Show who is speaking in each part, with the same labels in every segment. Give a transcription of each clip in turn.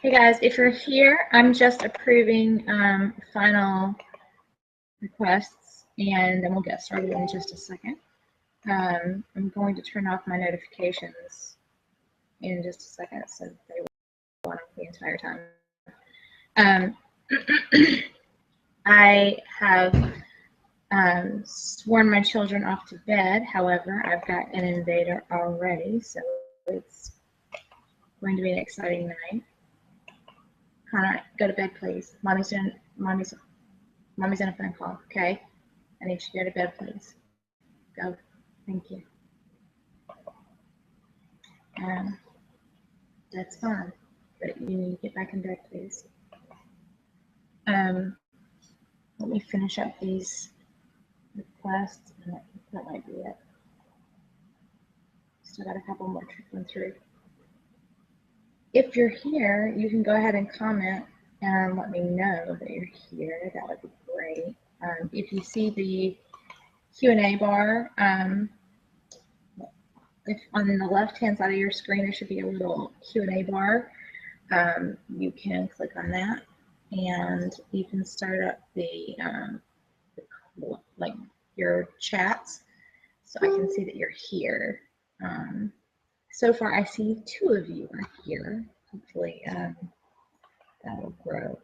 Speaker 1: Hey guys, if you're here, I'm just approving final requests, and then we'll get started in just a second. I'm going to turn off my notifications in just a second so they will on the entire time. I have sworn my children off to bed. However, I've got an invader already, so it's going to be an exciting night. Connor, go to bed, please. Mommy's in a phone call, okay? I need you to go to bed, please. Go. Thank you. That's fine, but you need to get back in bed, please. Let me finish up these requests, and that might be it. Still got a couple more trickling through. If you're here, you can go ahead and comment and let me know that you're here. That would be great. If you see the Q&A bar, if on the left-hand side of your screen, there should be a little Q&A bar. You can click on that, and you can start up like your chats, so I can see that you're here. So far, I see 2 of you are here. Hopefully, that'll grow.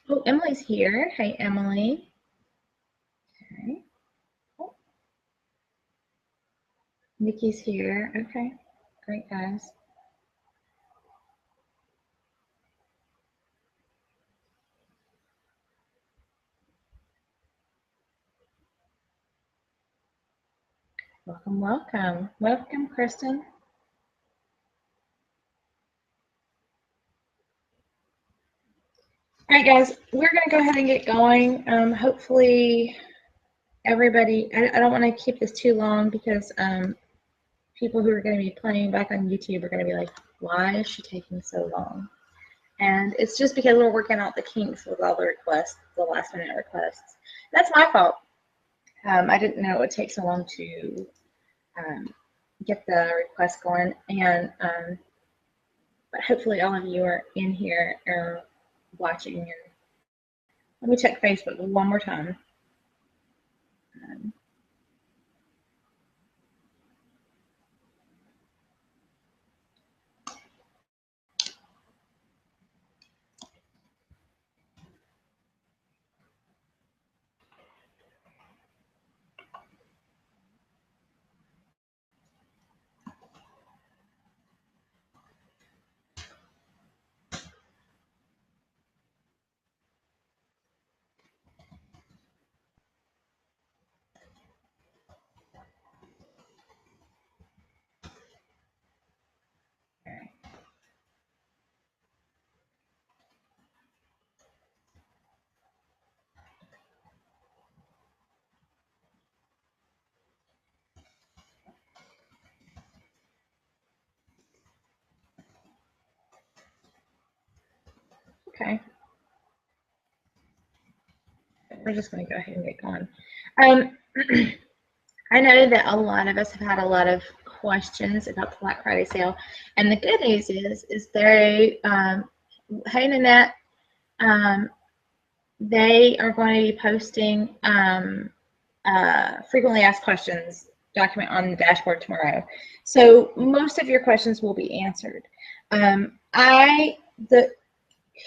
Speaker 1: Oh, Emily's here. Hey, Emily. Okay. Oh. Nikki's here. Okay. Great, guys. Welcome, welcome. Welcome, Kristen. All right, guys, we're going to go ahead and get going. Hopefully, everybody, I don't want to keep this too long because people who are going to be playing back on YouTube are going to be like, why is she taking so long? And it's just because we're working out the kinks with all the requests, the last minute requests. That's my fault. I didn't know it would take so long to get the request going, and but hopefully all of you are in here or watching. And let me check Facebook one more time. Okay. We're just going to go ahead and get going. I know that a lot of us have had a lot of questions about the Black Friday sale, and the good news is they, hey Nanette, they are going to be posting frequently asked questions document on the dashboard tomorrow. So most of your questions will be answered.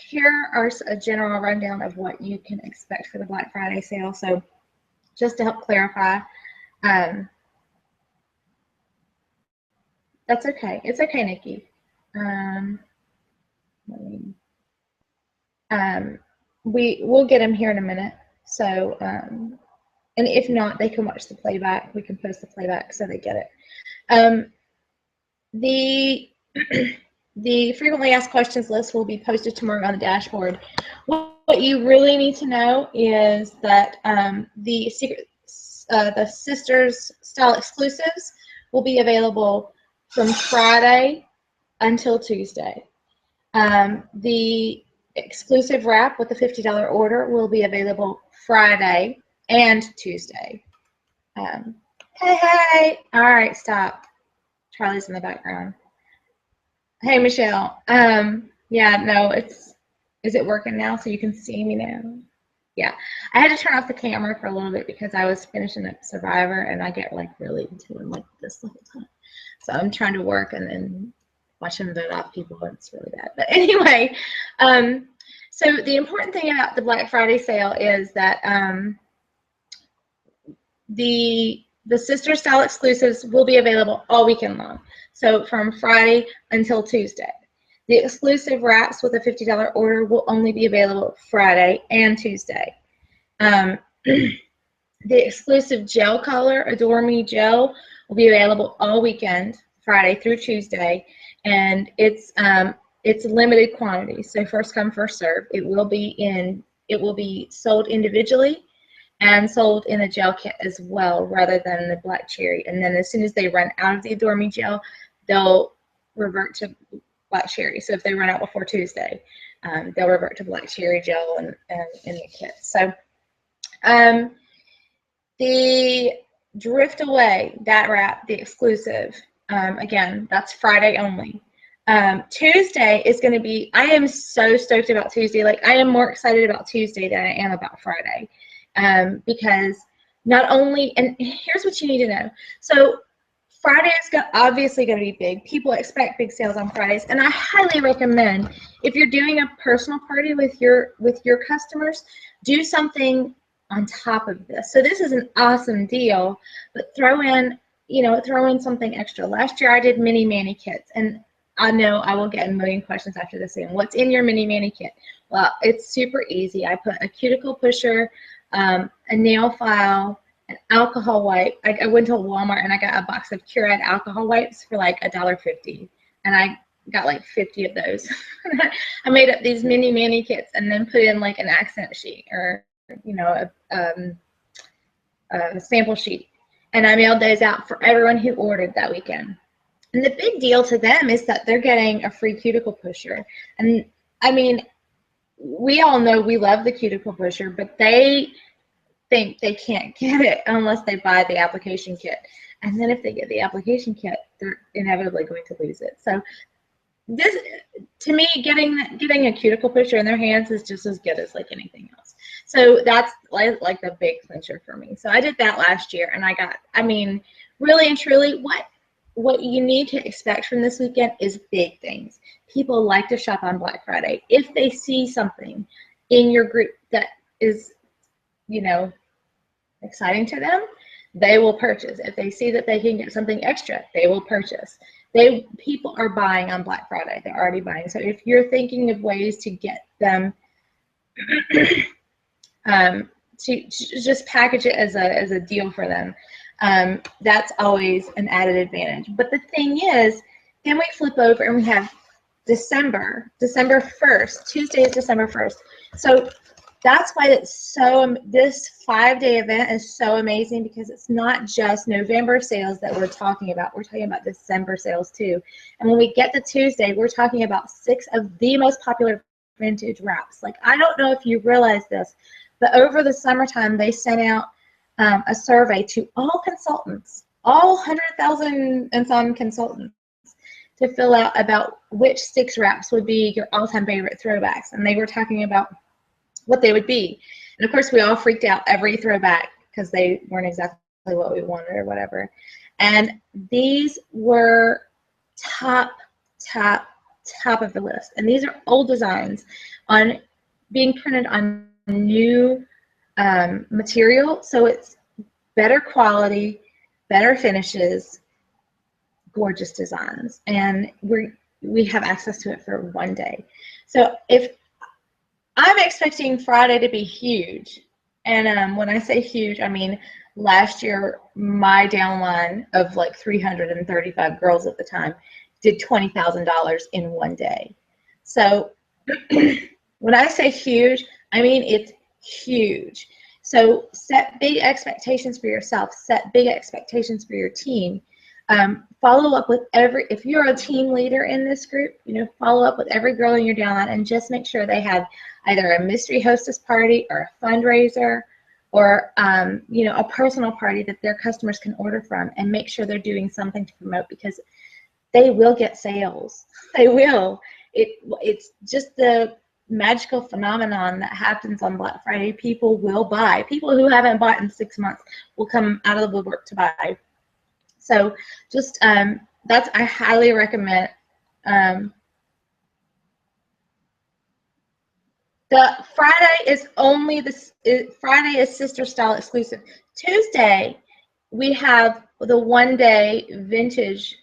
Speaker 1: Here are a general rundown of what you can expect for the Black Friday sale. So just to help clarify, that's okay. It's okay, Nikki. We'll get them here in a minute. So, and if not, they can watch the playback. We can post the playback so they get it. The the frequently asked questions list will be posted tomorrow on the dashboard. What you really need to know is that the Sisters Style exclusives will be available from Friday until Tuesday. The exclusive wrap with the $50 order will be available Friday and Tuesday. Hey, all right, stop. Charlie's in the background. Hey, Michelle. Yeah, no, is it working now so you can see me now? Yeah, I had to turn off the camera for a little bit because I was finishing up Survivor and I get like really into it like this the whole time. So I'm trying to work and then watching vote off people, and it's really bad. But anyway, so the important thing about the Black Friday sale is that the Sister Style exclusives will be available all weekend long. So from Friday until Tuesday. The exclusive wraps with a $50 order will only be available Friday and Tuesday. The exclusive gel color, Adore Me Gel, will be available all weekend, Friday through Tuesday, and it's limited quantity, so first come, first serve. It will be sold individually and sold in a gel kit as well, rather than the black cherry. And then as soon as they run out of the Adore Me Gel, they'll revert to black cherry. So if they run out before Tuesday, they'll revert to black cherry gel and in the kit. So the Drift Away, that wrap, the exclusive, again, that's Friday only. Tuesday is going to be, I am so stoked about Tuesday. Like, I am more excited about Tuesday than I am about Friday. Because not only, and here's what you need to know. So Friday is obviously going to be big. People expect big sales on Fridays, and I highly recommend, if you're doing a personal party with your customers, do something on top of this. So this is an awesome deal, but throw in something extra. Last year I did mini mani kits, and I know I will get a million questions after this saying, what's in your mini mani kit? Well, it's super easy. I put a cuticle pusher, a nail file, an alcohol wipe. I went to Walmart and I got a box of Curad alcohol wipes for like $1.50, and I got like 50 of those. I made up these mini mani kits and then put in like an accent sheet or a sample sheet, and I mailed those out for everyone who ordered that weekend. And the big deal to them is that they're getting a free cuticle pusher. And I mean, we all know we love the cuticle pusher, but they think they can't get it unless they buy the application kit. And then if they get the application kit, they're inevitably going to lose it. So this, to me, getting a cuticle pusher in their hands is just as good as like anything else. So that's like the big clincher for me. So I did that last year, and I got, I mean, really and truly, what you need to expect from this weekend is big things. People like to shop on Black Friday. If they see something in your group that is, exciting to them, they will purchase. If they see that they can get something extra, they will purchase. People are buying on Black Friday. They're already buying. So if you're thinking of ways to get them to just package it as a deal for them, that's always an added advantage. But the thing is, then we flip over and we have December 1st. Tuesday is December 1st. So that's why this 5-day event is so amazing, because it's not just November sales that we're talking about. We're talking about December sales too. And when we get to Tuesday, we're talking about 6 of the most popular vintage wraps. Like, I don't know if you realize this, but over the summertime, they sent out a survey to all consultants, all 100,000 and some consultants, to fill out about which Stix wraps would be your all-time favorite throwbacks. And they were talking about what they would be. And of course, we all freaked out every throwback because they weren't exactly what we wanted or whatever. And these were top of the list. And these are old designs being printed on new material. So it's better quality, better finishes, gorgeous designs. And we have access to it for one day. So if I'm expecting Friday to be huge, and when I say huge, I mean last year my downline of like 335 girls at the time did $20,000 in one day. So when I say huge, I mean it's huge. So set big expectations for yourself, set big expectations for your team. Follow up with if you're a team leader in this group, follow up with every girl in your downline and just make sure they have either a mystery hostess party or a fundraiser or, a personal party that their customers can order from, and make sure they're doing something to promote, because they will get sales. They will. It's just the magical phenomenon that happens on Black Friday. People will buy. People who haven't bought in 6 months will come out of the woodwork to buy. So just I highly recommend. The Friday is Friday is Sister Style exclusive. Tuesday we have the 1-day vintage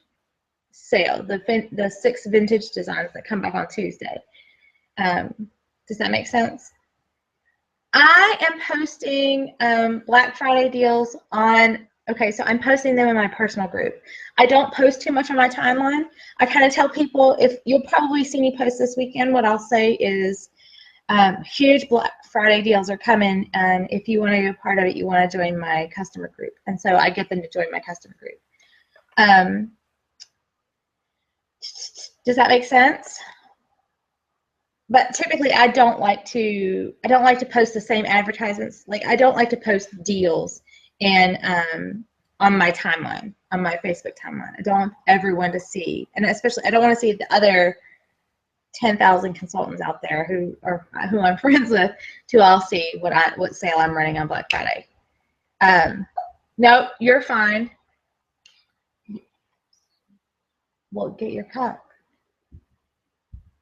Speaker 1: sale, the 6 vintage designs that come back on Tuesday. Does that make sense? I am posting Black Friday deals on, so I'm posting them in my personal group. I don't post too much on my timeline. I kind of tell people, if you'll probably see me post this weekend, what I'll say is huge Black Friday deals are coming, and if you want to be a part of it, you want to join my customer group. And so I get them to join my customer group. Does that make sense? But typically I don't like to post the same advertisements. Like, I don't like to post deals and on my timeline, on my Facebook timeline. I don't want everyone to see, and especially I don't want to see the other 10,000 consultants out there who I'm friends with to all see what sale I'm running on Black Friday. No, you're fine. Well, get your cup.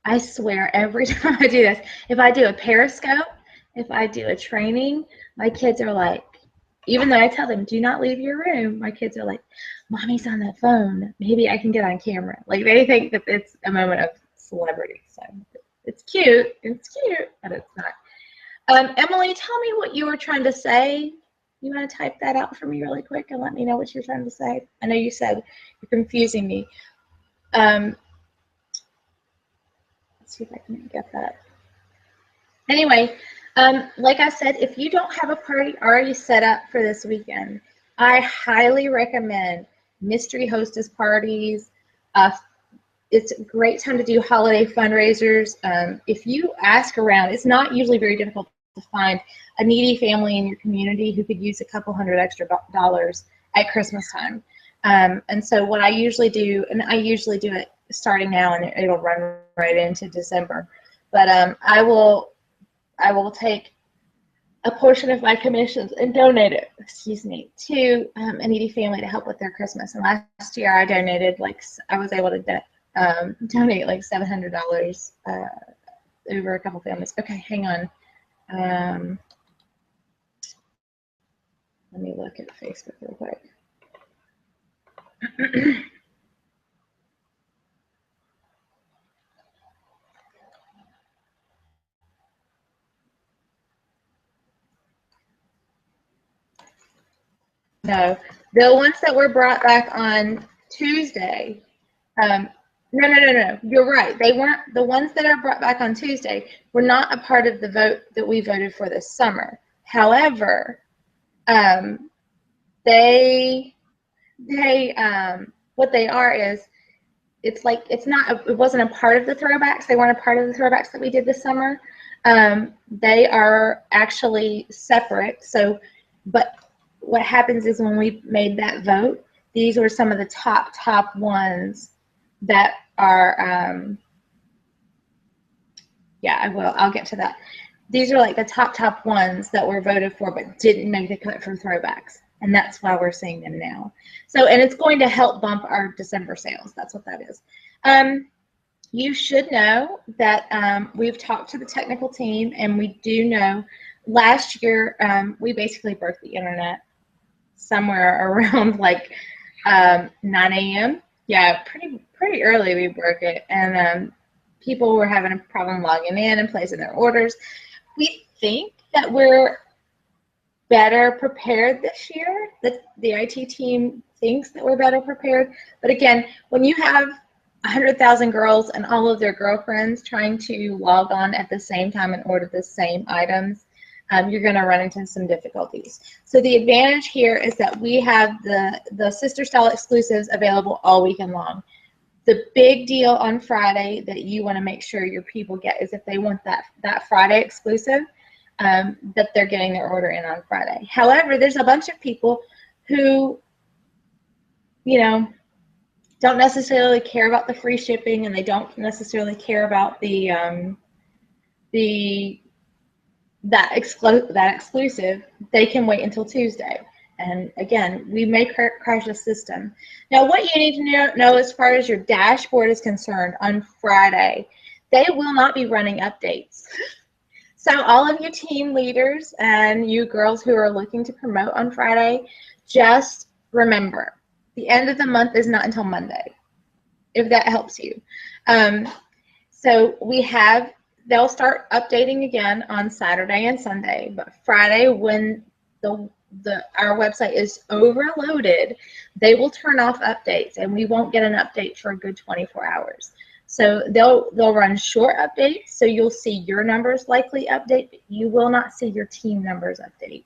Speaker 1: I swear, every time I do this, if I do a Periscope, if I do a training, my kids are like, even though I tell them, do not leave your room, my kids are like, Mommy's on the phone. Maybe I can get on camera. Like, they think that it's a moment of celebrity. So it's cute. It's cute, but it's not. Emily, tell me what you were trying to say. You want to type that out for me really quick and let me know what you're trying to say? I know you said you're confusing me. Let's see if I can get that. Anyway, like I said, if you don't have a party already set up for this weekend, I highly recommend mystery hostess parties. It's a great time to do holiday fundraisers. If you ask around, it's not usually very difficult to find a needy family in your community who could use a couple $100 extra dollars at Christmas time. And so what I usually do, and I usually do it starting now, and it'll run right into December, but I will take a portion of my commissions and donate it, to a needy family to help with their Christmas. And last year I donated, I was able to donate like $700 over a couple families. Okay, hang on. Let me look at Facebook real quick. No, the ones that were brought back on Tuesday. No. You're right. They weren't. The ones that are brought back on Tuesday were not a part of the vote that we voted for this summer. However, they what they are is, it wasn't a part of the throwbacks. They weren't a part of the throwbacks that we did this summer. They are actually separate. So, but what happens is, when we made that vote, these were some of the top ones that are, I'll get to that. These are like the top ones that were voted for but didn't make the cut for throwbacks. And that's why we're seeing them now. So, and it's going to help bump our December sales. That's what that is. You should know that we've talked to the technical team, and we do know last year we basically broke the internet somewhere around like 9 a.m. Yeah, pretty early we broke it, and people were having a problem logging in and placing their orders. We think that we're better prepared this year. The IT team thinks that we're better prepared. But again, when you have 100,000 girls and all of their girlfriends trying to log on at the same time and order the same items, you're going to run into some difficulties. So the advantage here is that we have the sister style exclusives available all weekend long. The big deal on Friday that you want to make sure your people get is if they want that Friday exclusive, that they're getting their order in on Friday. However, there's a bunch of people who, you know, don't necessarily care about the free shipping, and they don't necessarily care about that exclusive. They can wait until Tuesday. And again, we may crash the system. Now, what you need to know as far as your dashboard is concerned on Friday, they will not be running updates. So all of you team leaders and you girls who are looking to promote on Friday, just remember, the end of the month is not until Monday, if that helps you. So they'll start updating again on Saturday and Sunday, but Friday, when our website is overloaded, they will turn off updates, and we won't get an update for a good 24 hours. So they'll run short updates, so you'll see your numbers likely update, but you will not see your team numbers update.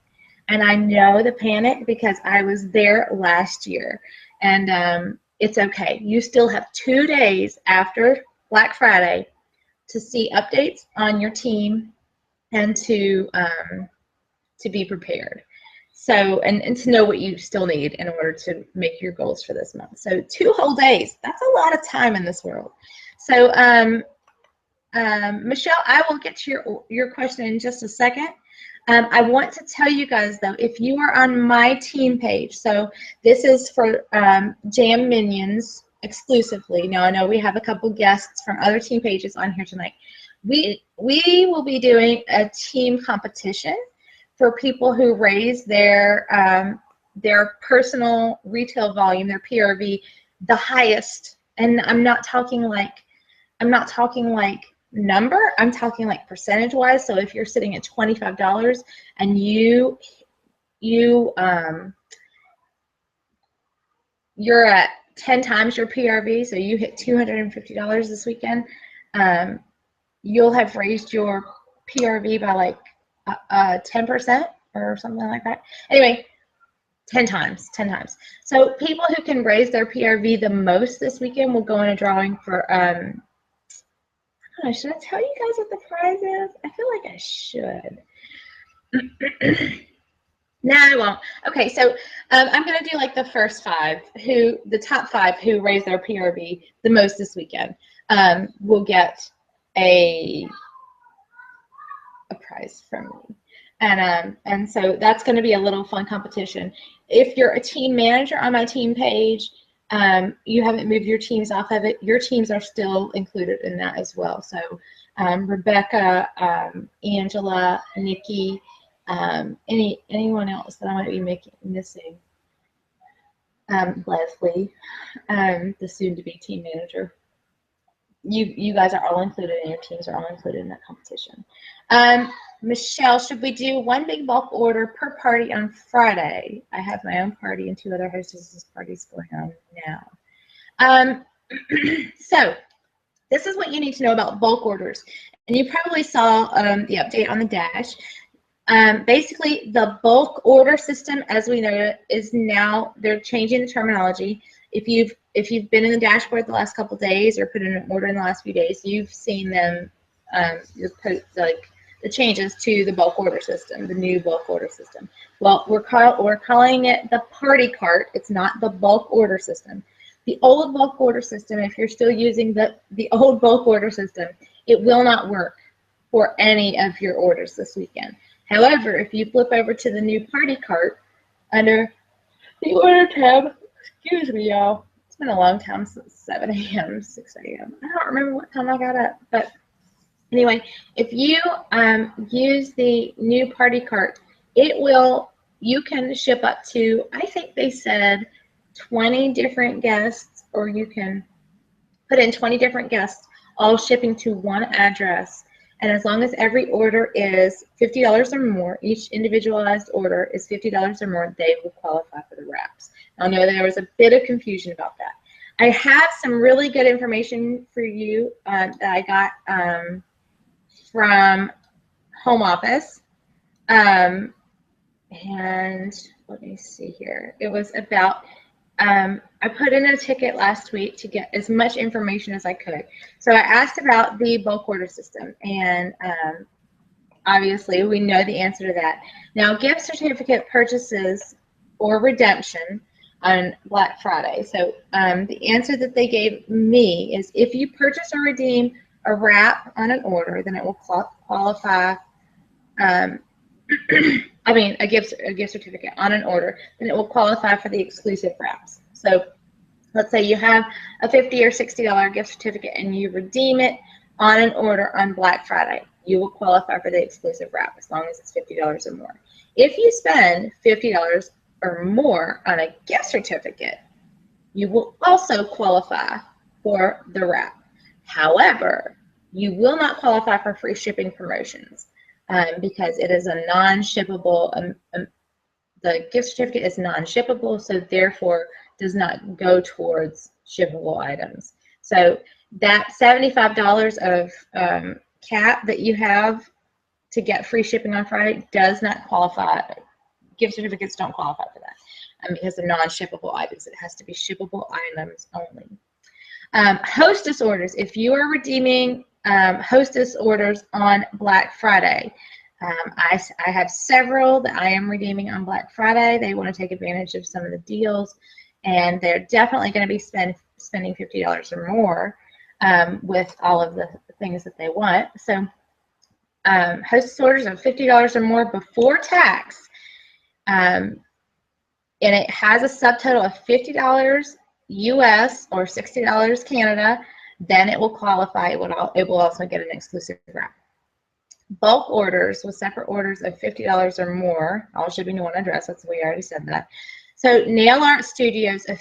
Speaker 1: And I know the panic because I was there last year, and it's okay. You still have 2 days after Black Friday to see updates on your team and to be prepared. So, and to know what you still need in order to make your goals for this month. So 2 whole days, that's a lot of time in this world. So Michelle, I will get to your question in just a second. I want to tell you guys though, if you are on my team page, so this is for Jam Minions exclusively. Now I know we have a couple guests from other team pages on here tonight. We will be doing a team competition for people who raise their personal retail volume, their PRV, the highest. And I'm not talking like number, I'm talking like percentage wise. So if you're sitting at $25 and you're at 10 times your PRV, so you hit $250 this weekend, you'll have raised your PRV by like 10% or something like that. Anyway, 10 times. So people who can raise their PRV the most this weekend will go in a drawing for, should I tell you guys what the prize is? I feel like I should. No, I won't. Okay, so I'm going to do like the top 5 who raised their PRV the most this weekend will get a prize from me. And so that's going to be a little fun competition. If you're a team manager on my team page, you haven't moved your teams off of it, your teams are still included in that as well. So Rebecca, Angela, Nikki, anyone else that I might be missing, Leslie, the soon-to-be team manager. You guys are all included, and your teams are all included in that competition. Michelle, should we do 1 big bulk order per party on Friday? I have my own party and 2 other hostesses parties going on now. So this is what you need to know about bulk orders. And you probably saw the update on the dash. Basically, the bulk order system, as we know, is now, they're changing the terminology. If you've been in the dashboard the last couple days or put in an order in the last few days, you've seen them, the changes to the bulk order system, the new bulk order system. Well, we're calling it the party cart. It's not the bulk order system. The old bulk order system, if you're still using the old bulk order system, it will not work for any of your orders this weekend. However, if you flip over to the new party cart under the order tab, excuse me, y'all. It's been a long time since 7 a.m., 6 a.m. I don't remember what time I got up, but anyway, if you use the new party cart, you can ship up to, I think they said 20 different guests, or you can put in 20 different guests, all shipping to one address. And as long as every order is $50 or more, each individualized order is $50 or more, they will qualify for the wraps. I know there was a bit of confusion about that. I have some really good information for you that I got from Home Office. And let me see here. It was about, I put in a ticket last week to get as much information as I could. So I asked about the bulk order system, and obviously we know the answer to that. Now, gift certificate purchases or redemption on Black Friday. So the answer that they gave me is if you purchase or redeem a wrap on an order, then it will qualify. I mean, a gift certificate on an order, then it will qualify for the exclusive wraps. So let's say you have a $50 or $60 gift certificate and you redeem it on an order on Black Friday. You will qualify for the exclusive wrap as long as it's $50 or more. If you spend $50 or more on a gift certificate, you will also qualify for the wrap. However, you will not qualify for free shipping promotions because it is a non-shippable, the gift certificate is non-shippable, so therefore does not go towards shippable items. So that $75 of cap that you have to get free shipping on Friday does not qualify. Gift certificates don't qualify for that because they're non-shippable items. It has to be shippable items only. Hostess orders. If you are redeeming Hostess orders on Black Friday, I have several that I am redeeming on Black Friday. They want to take advantage of some of the deals, and they're definitely going to be spending $50 or more with all of the things that they want. So Hostess orders of $50 or more before tax, and it has a subtotal of $50 US or $60 Canada, then it will qualify. It will also get an exclusive wrap. Bulk orders with separate orders of $50 or more, all shipping to one address. That's we already said that. So nail art studios of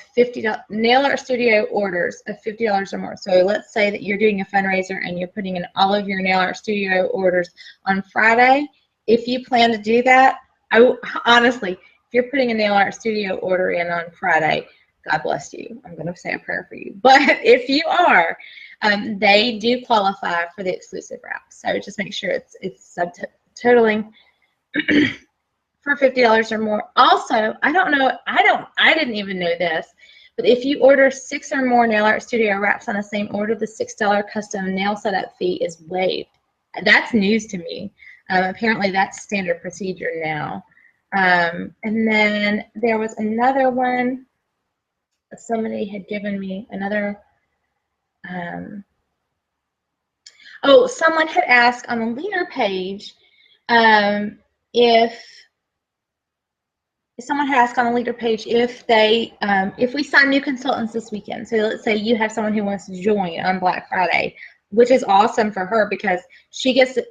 Speaker 1: nail art studio orders of $50 or more. So let's say that you're doing a fundraiser and you're putting in all of your nail art studio orders on Friday. If you plan to do that, honestly, if you're putting a nail art studio order in on Friday, God bless you. I'm going to say a prayer for you. But if you are, they do qualify for the exclusive wrap. So just make sure it's subtotaling for $50 or more. Also, I didn't even know this, but if you order 6 or more nail art studio wraps on the same order, the $6 custom nail setup fee is waived. That's news to me. Apparently that's standard procedure now. And then there was another one. Somebody had given me another. Someone had asked on the leader page if someone had asked on the leader page if they if we sign new consultants this weekend. So let's say you have someone who wants to join on Black Friday, which is awesome for her because she gets to,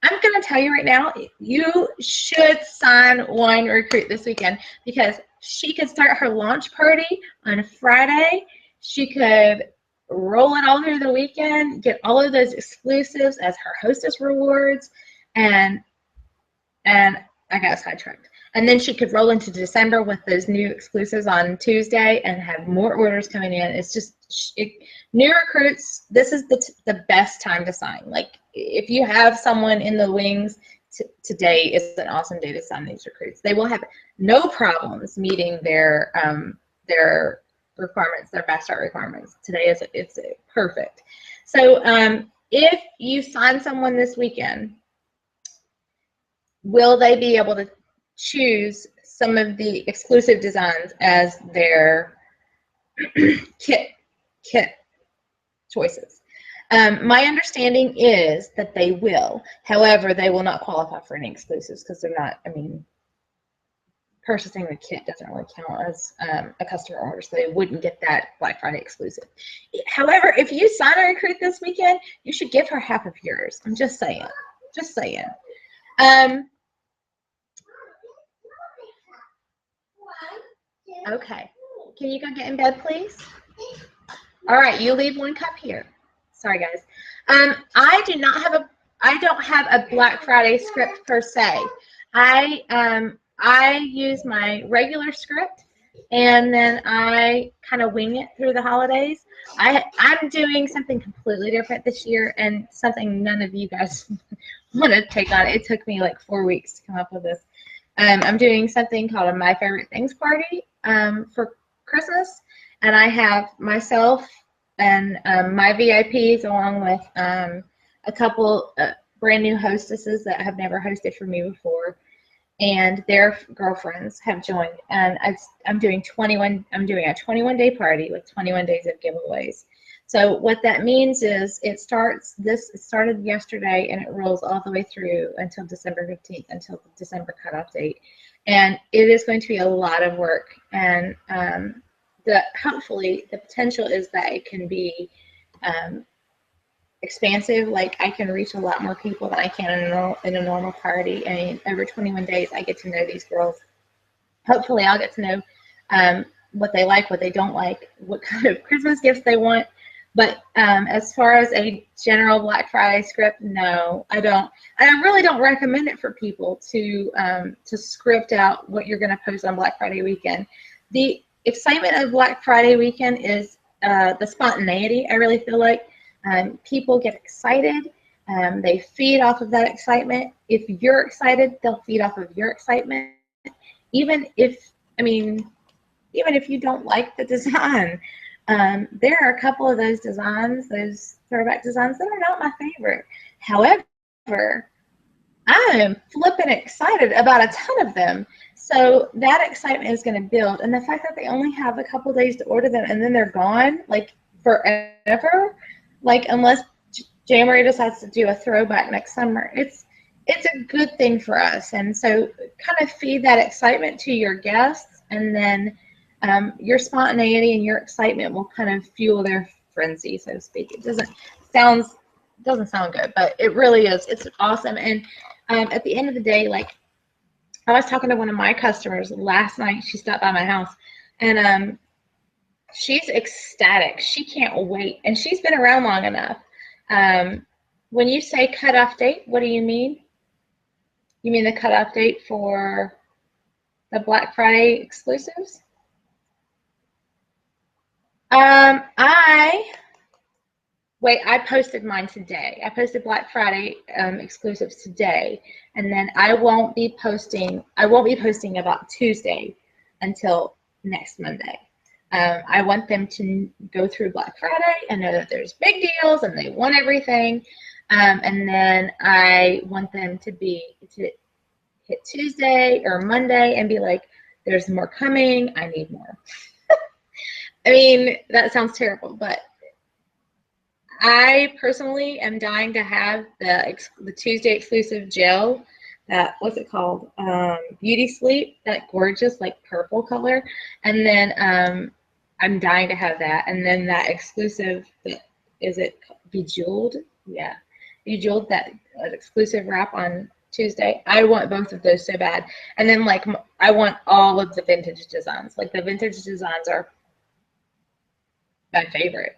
Speaker 1: I'm going to tell you right now, you should sign Wine Recruit this weekend because she could start her launch party on Friday. She could roll it all through the weekend, get all of those exclusives as her hostess rewards, and I got sidetracked. And then she could roll into December with those new exclusives on Tuesday and have more orders coming in. It's just new recruits. This is the best time to sign. Like if you have someone in the wings, today is an awesome day to sign these recruits. They will have no problems meeting their requirements, their fast start requirements. Today it's perfect. So if you sign someone this weekend, will they be able to choose some of the exclusive designs as their kit choices? My understanding is that they will. However, they will not qualify for any exclusives because they're not, I mean, purchasing the kit doesn't really count as a customer order, so they wouldn't get that Black Friday exclusive. However, if you sign a recruit this weekend, you should give her half of yours. I'm just saying. Just saying. Okay. Can you go get in bed, please? All right, you leave 1 cup here. Sorry, guys. I don't have a Black Friday script per se. I use my regular script, and then I kind of wing it through the holidays. I'm doing something completely different this year, and something none of you guys want to take on. It took me like 4 weeks to come up with this. I'm doing something called a My Favorite Things party for Christmas, and I have myself and my VIPs along with a couple brand new hostesses that have never hosted for me before, and their girlfriends have joined. And I'm doing a 21-day party with 21 days of giveaways. So what that means is it started yesterday and it rolls all the way through until December 15th, until the December cutoff date. And it is going to be a lot of work. And hopefully the potential is that it can be expansive. Like I can reach a lot more people than I can in a normal party. I mean, over 21 days, I get to know these girls. Hopefully I'll get to know what they like, what they don't like, what kind of Christmas gifts they want. But as far as a general Black Friday script, no, I don't. And I really don't recommend it for people to script out what you're going to post on Black Friday weekend. The excitement of Black Friday weekend is the spontaneity. I really feel like people get excited. They feed off of that excitement. If you're excited, they'll feed off of your excitement. Even if you don't like the design. There are a couple of those designs, those throwback designs, that are not my favorite. However, I am flipping excited about a ton of them. So that excitement is going to build. And the fact that they only have a couple days to order them and then they're gone, like forever, like unless January decides to do a throwback next summer, it's a good thing for us. And so kind of feed that excitement to your guests, and then your spontaneity and your excitement will kind of fuel their frenzy, so to speak. It doesn't sound good, but it really is. It's awesome. And at the end of the day, like I was talking to one of my customers last night. She stopped by my house, and she's ecstatic. She can't wait, and she's been around long enough. When you say cutoff date, what do you mean? You mean the cutoff date for the Black Friday exclusives? I posted mine today. I posted Black Friday exclusives today, and then I won't be posting about Tuesday until next Monday. I want them to go through Black Friday and know that there's big deals and they want everything, and then I want them to hit Tuesday or Monday and be like, "There's more coming. I need more." I mean, that sounds terrible, but I personally am dying to have the Tuesday exclusive gel. What's it called? Beauty Sleep, that gorgeous like purple color. And then I'm dying to have that. And then that exclusive, is it Bejeweled? Yeah, Bejeweled, that exclusive wrap on Tuesday. I want both of those so bad. And then like I want all of the vintage designs. Like the vintage designs are my favorite,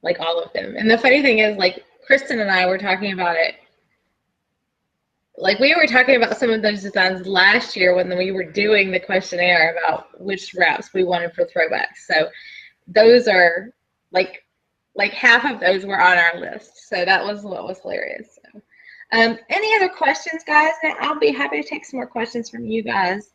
Speaker 1: like all of them. And the funny thing is, like Kristen and I were talking about it, like we were talking about some of those designs last year when we were doing the questionnaire about which wraps we wanted for throwbacks. So those are like half of those were on our list. So that was what was hilarious. So, any other questions, guys? And I'll be happy to take some more questions from you guys.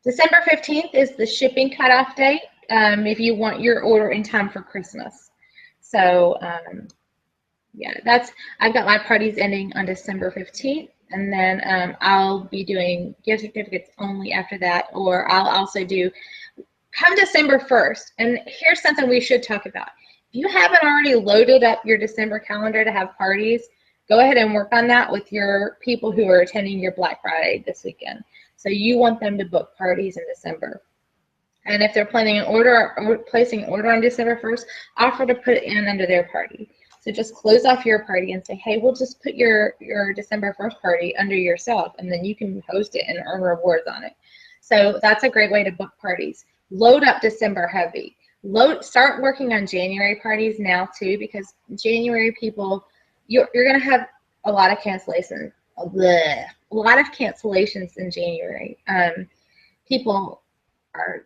Speaker 1: December 15th is the shipping cutoff date if you want your order in time for Christmas. So yeah, I've got my parties ending on December 15th, and then I'll be doing gift certificates only after that, or I'll also do come December 1st. And here's something we should talk about. If you haven't already loaded up your December calendar to have parties, go ahead and work on that with your people who are attending your Black Friday this weekend. So you want them to book parties in December. And if they're planning an order or placing an order on December 1st, offer to put it in under their party. So just close off your party and say, hey, we'll just put your December 1st party under yourself, and then you can host it and earn rewards on it. So that's a great way to book parties. Load up December heavy. Start working on January parties now too, because January people, you're going to have a lot of cancellations. A lot of cancellations in January. People are,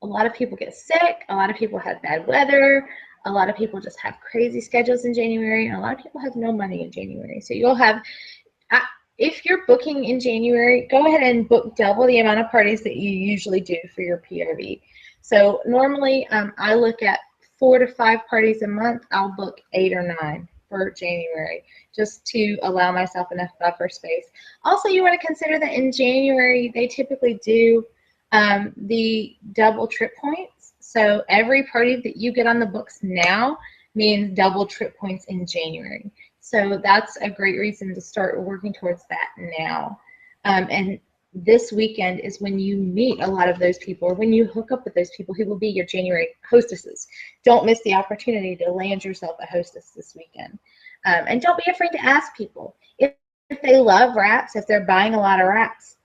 Speaker 1: a lot of people get sick. A lot of people have bad weather. A lot of people just have crazy schedules in January. And a lot of people have no money in January. So you'll have, if you're booking in January, go ahead and book double the amount of parties that you usually do for your PRV. So normally I look at 4 to 5 parties a month. I'll book 8 or 9 for January, just to allow myself enough buffer space. Also, you want to consider that in January, they typically do the double trip points. So every party that you get on the books now means double trip points in January. So that's a great reason to start working towards that now. And this weekend is when you meet a lot of those people, or when you hook up with those people who will be your January hostesses. Don't miss the opportunity to land yourself a hostess this weekend. And don't be afraid to ask people. If they love wraps, if they're buying a lot of wraps,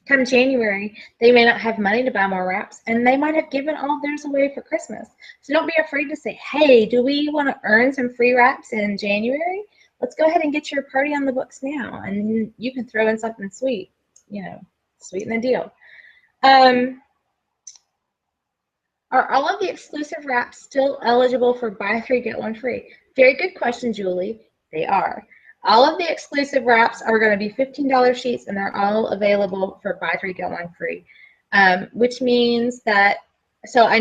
Speaker 1: come January, they may not have money to buy more wraps, and they might have given all theirs away for Christmas. So don't be afraid to say, hey, do we want to earn some free wraps in January? Let's go ahead and get your party on the books now, and you can throw in something sweet, you know, sweeten the deal. Are all of the exclusive wraps still eligible for buy 3, get 1 free? Very good question, Julie. They are. All of the exclusive wraps are going to be $15 sheets, and they're all available for buy 3, get 1 free, which means that, so I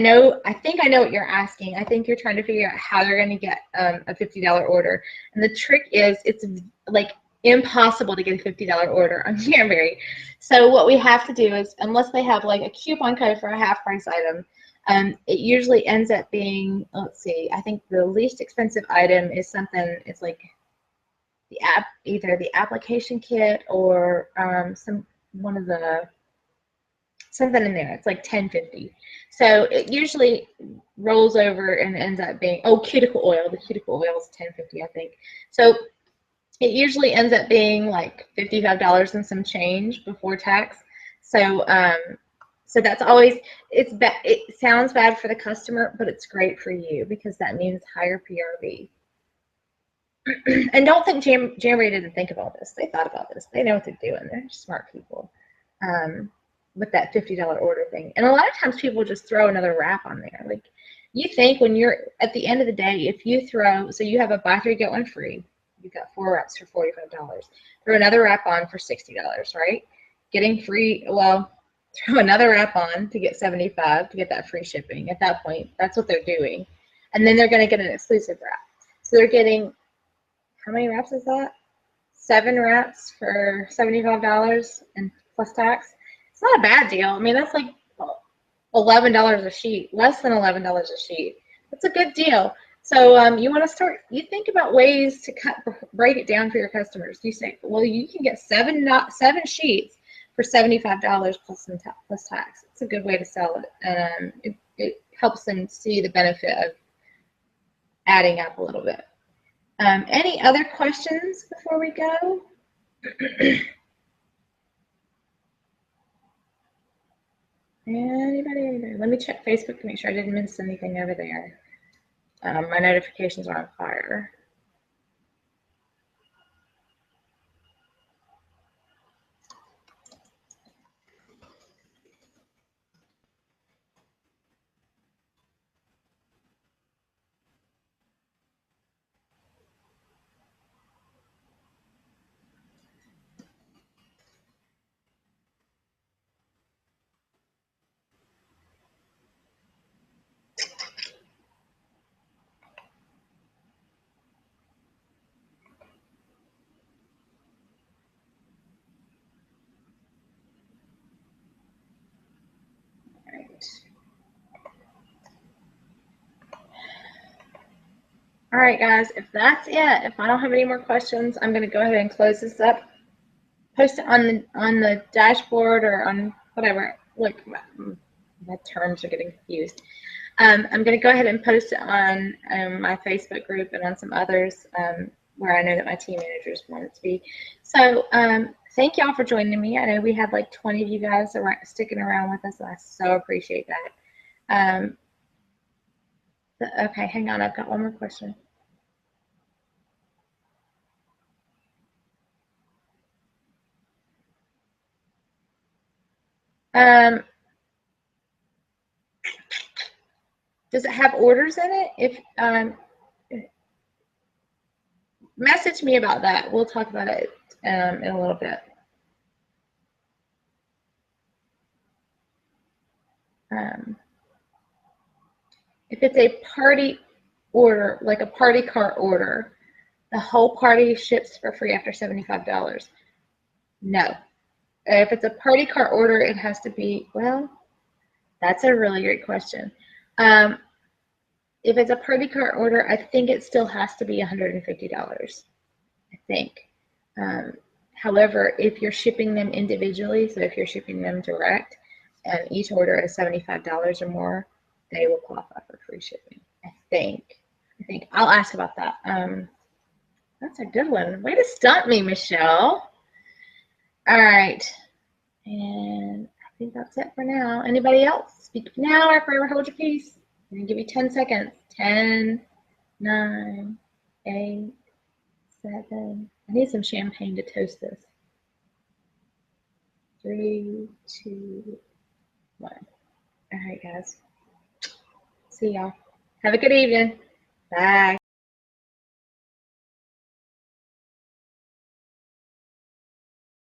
Speaker 1: think I know what you're asking. I think you're trying to figure out how they're going to get a $50 order. And the trick is it's like impossible to get a $50 order on Jamberry. So what we have to do is, unless they have like a coupon code for a half price item, it usually ends up being, let's see, I think the least expensive item is something, it's like the app, either the application kit or something in there. It's like $10.50. So it usually rolls over and ends up being, oh, cuticle oil. The cuticle oil is $10.50, I think. So it usually ends up being like $55 and some change before tax. So so that's always, it sounds bad for the customer, but it's great for you because that means higher PRV. And don't think Jamberry didn't think about this. They thought about this. They know what they're doing. They're smart people with that $50 order thing. And a lot of times people just throw another wrap on there. Like, you think when you're at the end of the day, if you throw, so you have a buy 3, get 1 free, you've got 4 wraps for $45. Throw another wrap on for $60, right? Getting free, well, throw another wrap on to get $75 to get that free shipping. At that point, that's what they're doing. And then they're going to get an exclusive wrap. So they're getting, how many wraps is that? 7 wraps for $75 and plus tax. It's not a bad deal. I mean, that's like $11 a sheet, less than $11 a sheet. That's a good deal. So you want to start, you think about ways to break it down for your customers. You say, well, you can get 7 sheets for $75 plus tax. It's a good way to sell it. And it helps them see the benefit of adding up a little bit. Any other questions before we go? Anybody? Let me check Facebook to make sure I didn't miss anything over there. My notifications are on fire. All right, guys, if that's it, if I don't have any more questions, I'm going to go ahead and close this up. Post it on the dashboard or on whatever. Look, my terms are getting confused. I'm going to go ahead and post it on my Facebook group and on some others where I know that my team managers want it to be. So thank y'all for joining me. I know we had like 20 of you guys sticking around with us, and I so appreciate that. Okay, hang on. I've got one more question. Does it have orders in it? If message me about that. We'll talk about it in a little bit. If it's a party order, like a party cart order, the whole party ships for free after $75. No. If it's a party cart order, it has to be, well, that's a really great question. If it's a party cart order, I think it still has to be $150, I think. However, if you're shipping them individually, so if you're shipping them direct, and each order is $75 or more, they will qualify for free shipping. I think. I'll ask about that. That's a good one. Way to stump me, Michelle. All right. And I think that's it for now. Anybody else? Speak now or forever hold your peace. I'm going to give you 10 seconds. 10, 9, 8, 7. I need some champagne to toast this. 3, 2, 1. All right, guys. See y'all. Have a good evening. Bye.